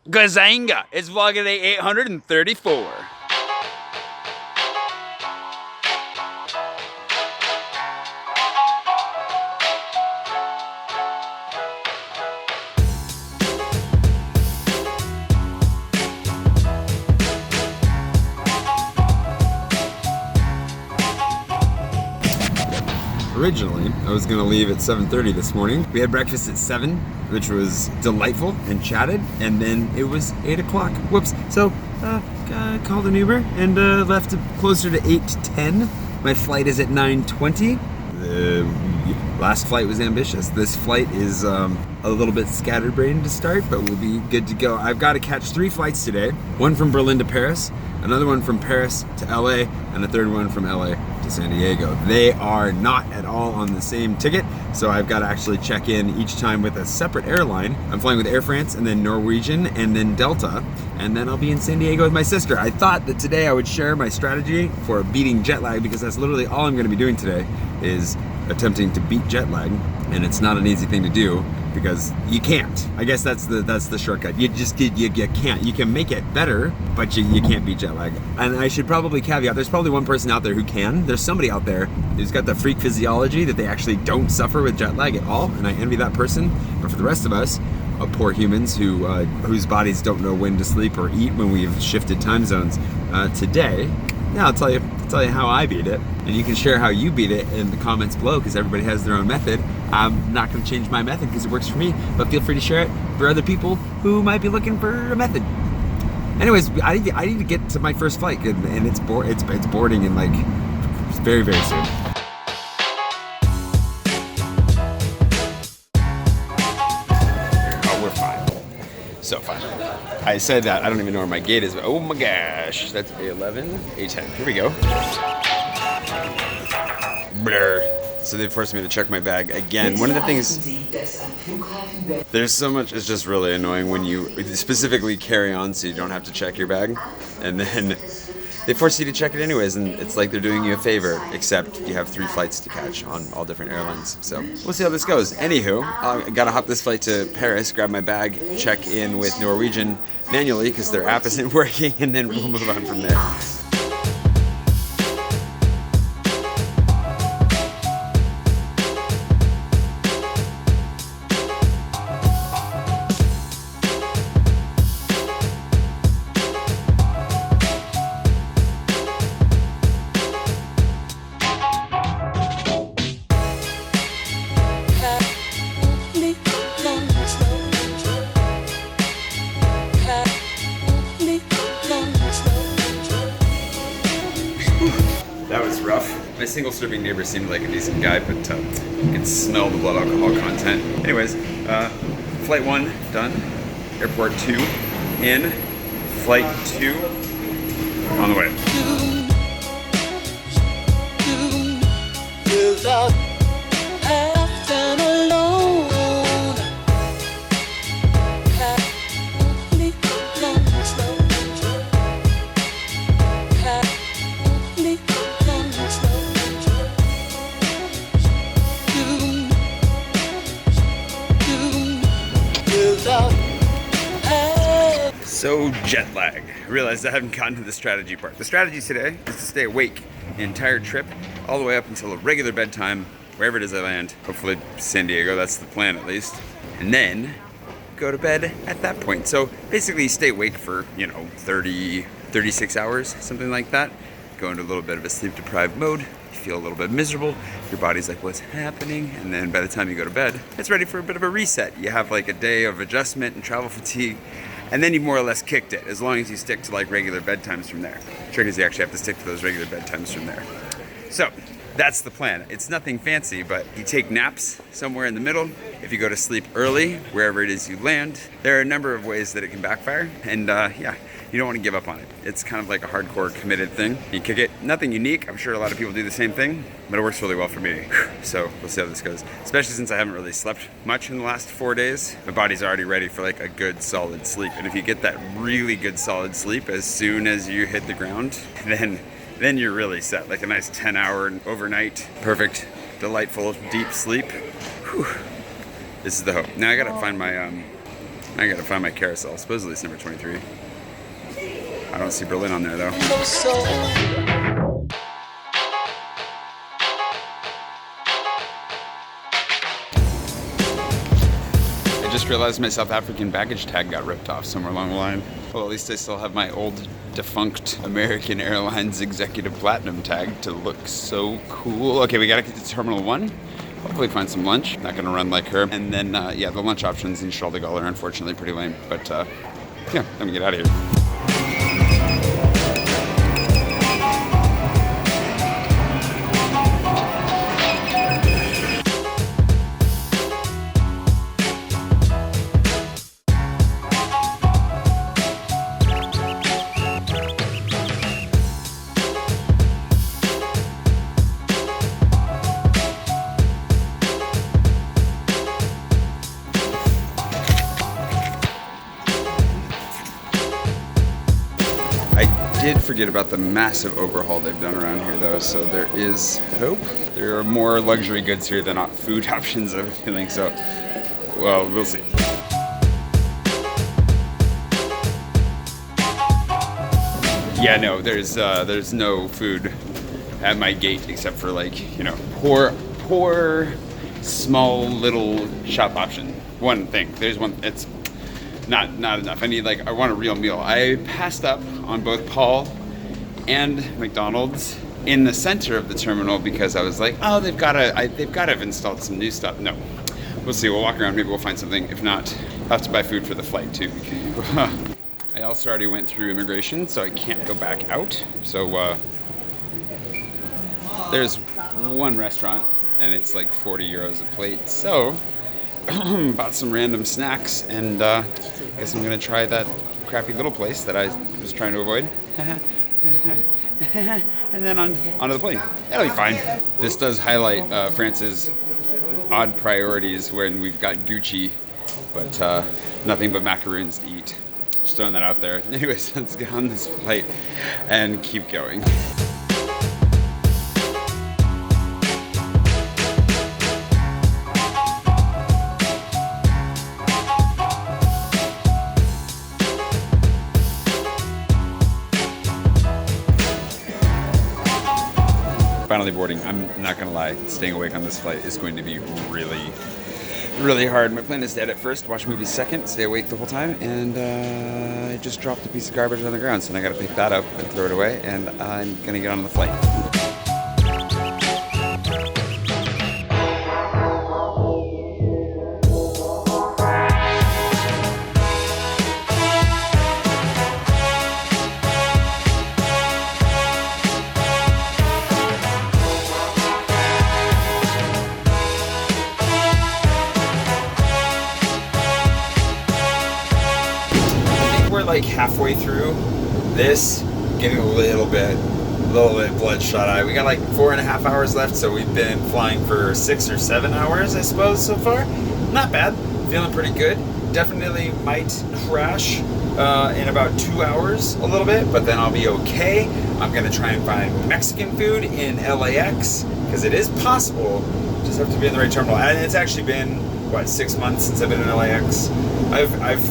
Gazanga! It's vlog day 834. Originally, I was gonna leave at 7:30 this morning. We had breakfast at 7, which was delightful, and chatted, and then it was 8 o'clock. Whoops. So, called an Uber and left closer to 8:10. My flight is at 9:20. The last flight was ambitious. This flight is a little bit scatterbrained to start, but we'll be good to go. I've got to catch 3 flights today. One from Berlin to Paris, another one from Paris to LA, and a third one from LA to San Diego. They are not at all on the same ticket, so I've got to actually check in each time with a separate airline. I'm flying with Air France, and then Norwegian, and then Delta, and then I'll be in San Diego with my sister. I thought that today I would share my strategy for beating jet lag, because that's literally all I'm going to be doing today, is attempting to beat jet lag, and it's not an easy thing to do because you can't. I guess that's the shortcut. You can't. You can make it better, but you can't beat jet lag. And I should probably caveat, there's probably one person out there who can. There's somebody out there who's got the freak physiology that they actually don't suffer with jet lag at all, and I envy that person. But for the rest of us, poor humans whose bodies don't know when to sleep or eat when we've shifted time zones, today, now I'll tell you how I beat it, and you can share how you beat it in the comments below, because everybody has their own method. I'm not going to change my method because it works for me, but feel free to share it for other people who might be looking for a method. Anyways, I need to get to my first flight, and it's boarding in like very, very soon. Oh, we're fine. So fine. I said that, I don't even know where my gate is, but oh my gosh, that's A11, A10. Here we go. Blur. So they forced me to check my bag again. One of the things, there's so much, it's just really annoying when you specifically carry on so you don't have to check your bag, and then they force you to check it anyways, and it's like they're doing you a favor, except you have 3 flights to catch on all different airlines. So we'll see how this goes. Anywho, I gotta hop this flight to Paris, grab my bag, check in with Norwegian manually because their app isn't working, and then we'll move on from there. That was rough. My single serving neighbor seemed like a decent guy, but you could smell the blood alcohol content. Anyways, flight 1 done. Airport 2 in. Flight 2 on the way. So jet lag. I realized I haven't gotten to the strategy part. The strategy today is to stay awake the entire trip, all the way up until a regular bedtime, wherever it is I land. Hopefully San Diego, that's the plan at least. And then go to bed at that point. So basically stay awake for, 36 hours, something like that. Go into a little bit of a sleep deprived mode. You feel a little bit miserable. Your body's like, what's happening? And then by the time you go to bed, it's ready for a bit of a reset. You have like a day of adjustment and travel fatigue, and then you more or less kicked it, as long as you stick to like regular bedtimes from there. Trick is you actually have to stick to those regular bedtimes from there. So that's the plan. It's nothing fancy, but you take naps somewhere in the middle. If you go to sleep early, wherever it is you land, there are a number of ways that it can backfire. And you don't want to give up on it. It's kind of like a hardcore committed thing. You kick it. Nothing unique. I'm sure a lot of people do the same thing, but it works really well for me. So we'll see how this goes. Especially since I haven't really slept much in the last 4 days. My body's already ready for like a good solid sleep. And if you get that really good solid sleep as soon as you hit the ground, then you're really set. Like a nice 10-hour overnight, perfect, delightful, deep sleep. Whew. This is the hope. Now I gotta find my I gotta find my carousel. Supposedly it's number 23. I don't see Berlin on there though. I just realized my South African baggage tag got ripped off somewhere along the line. Well, at least I still have my old defunct American Airlines Executive Platinum tag to look so cool. Okay, we gotta get to Terminal 1. Hopefully find some lunch. Not gonna run like her. And then, yeah, the lunch options in Charles de Gaulle are unfortunately pretty lame. But, yeah, let me get out of here. I did forget about the massive overhaul they've done around here though, so there is hope. There are more luxury goods here than food options, I'm feeling, so, well, we'll see. Yeah, no, there's no food at my gate except for, like, you know, poor, small little shop option. One thing, there's one, it's not enough. I want a real meal. I passed up on both Paul and McDonald's in the center of the terminal because I was like, oh, they've got to have installed some new stuff. No, we'll see. We'll walk around. Maybe we'll find something. If not, I'll have to buy food for the flight too. I also already went through immigration, so I can't go back out. So there's one restaurant, and it's like 40 euros a plate. So bought some random snacks, and guess I'm gonna try that crappy little place that I was trying to avoid. And then onto the plane. That'll be fine. This does highlight France's odd priorities when we've got Gucci, but nothing but macaroons to eat. Just throwing that out there. Anyways, let's get on this flight and keep going. Finally boarding. I'm not gonna lie, staying awake on this flight is going to be really, really hard. My plan is to edit first, watch movies second, stay awake the whole time, and I just dropped a piece of garbage on the ground, so now I gotta pick that up and throw it away, and I'm gonna get on the flight. Like halfway through this, getting a little bit bloodshot eye. We got like 4.5 hours left, so we've been flying for 6 or 7 hours, I suppose, so far. Not bad, feeling pretty good. Definitely might crash in about 2 hours a little bit, but then I'll be okay. I'm gonna try and find Mexican food in LAX, because it is possible, just have to be in the right terminal. And it's actually been, what, 6 months since I've been in LAX. I've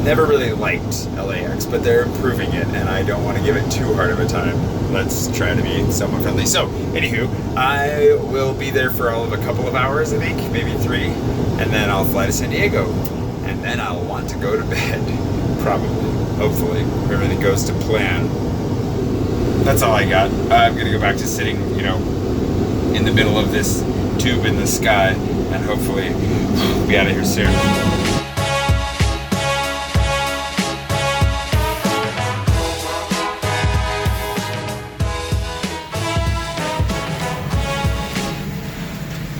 never really liked LAX, but they're improving it, and I don't want to give it too hard of a time. Let's try to be somewhat friendly. So, anywho, I will be there for all of a couple of hours, I think, maybe 3, and then I'll fly to San Diego, and then I'll want to go to bed, probably, hopefully, if everything goes to plan. That's all I got. I'm gonna go back to sitting, you know, in the middle of this tube in the sky, and hopefully be out of here soon.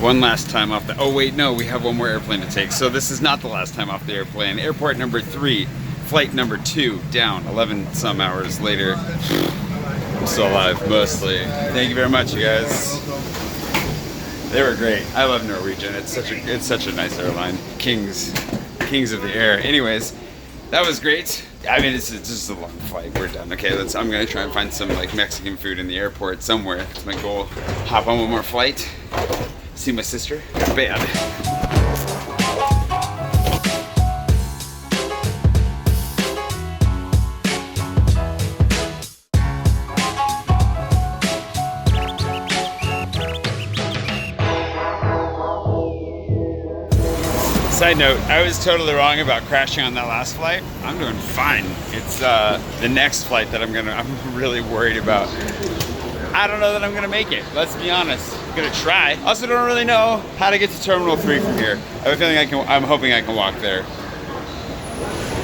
One last time off the, oh wait, no, we have one more airplane to take. So this is not the last time off the airplane. Airport number 3, flight number 2, down 11 some hours later. I'm still alive, mostly. Thank you very much, you guys. They were great. I love Norwegian. It's such a nice airline. Kings of the air. Anyways, that was great. I mean, it's just a long flight. We're done. Okay, I'm gonna try and find some like Mexican food in the airport somewhere. That's my goal. Hop on one more flight. See my sister. Bad. Side note, I was totally wrong about crashing on that last flight. I'm doing fine. It's the next flight that I'm really worried about. I don't know that I'm gonna make it, let's be honest. I'm gonna try. Also don't really know how to get to Terminal 3 from here. I have a feeling I'm hoping I can walk there.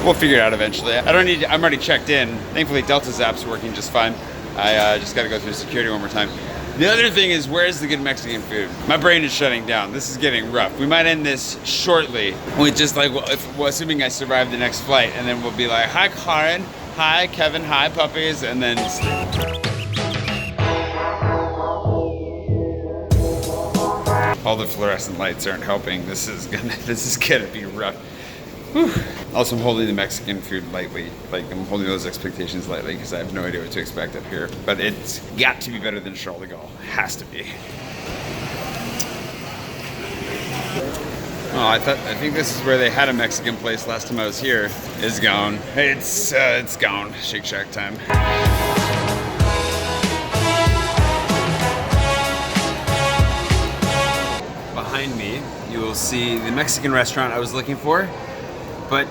We'll figure it out eventually. I'm already checked in. Thankfully Delta's app's working just fine. I just gotta go through security one more time. The other thing is, where's the good Mexican food? My brain is shutting down. This is getting rough. We might end this shortly with just like, assuming I survive the next flight, and then we'll be like, hi Karen, hi Kevin, hi puppies, and then sleep. All the fluorescent lights aren't helping. This is gonna be rough. Whew. Also, I'm holding the Mexican food lightly. Like, I'm holding those expectations lightly because I have no idea what to expect up here. But it's got to be better than Charles de Gaulle. Has to be. Oh, I think this is where they had a Mexican place last time I was here. It's gone. It's gone. Shake Shack time. Behind me, you will see the Mexican restaurant I was looking for, but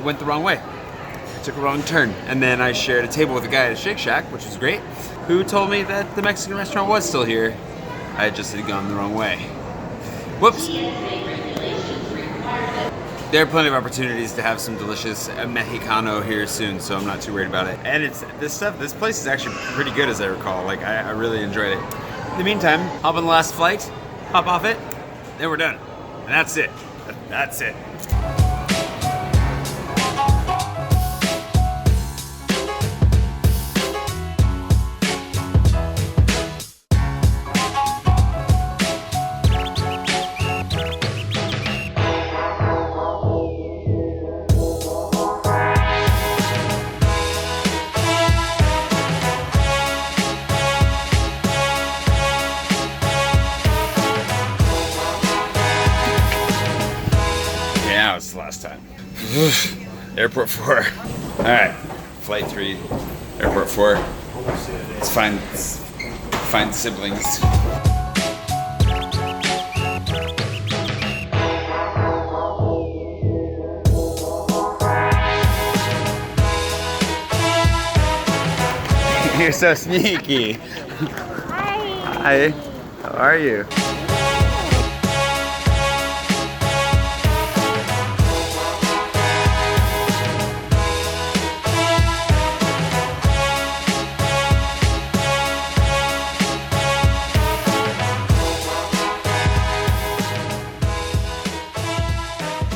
went the wrong way. I took a wrong turn, and then I shared a table with a guy at a Shake Shack, which was great, who told me that the Mexican restaurant was still here. I just had gone the wrong way. Whoops. There are plenty of opportunities to have some delicious Mexicano here soon, so I'm not too worried about it. And this place is actually pretty good, as I recall. Like, I really enjoyed it. In the meantime, hop on the last flight, hop off it, then we're done. And that's it. That's it. It's the last time. Airport 4. All right, flight 3, airport 4. Let's find siblings. You're so sneaky. Hi. Hi. How are you?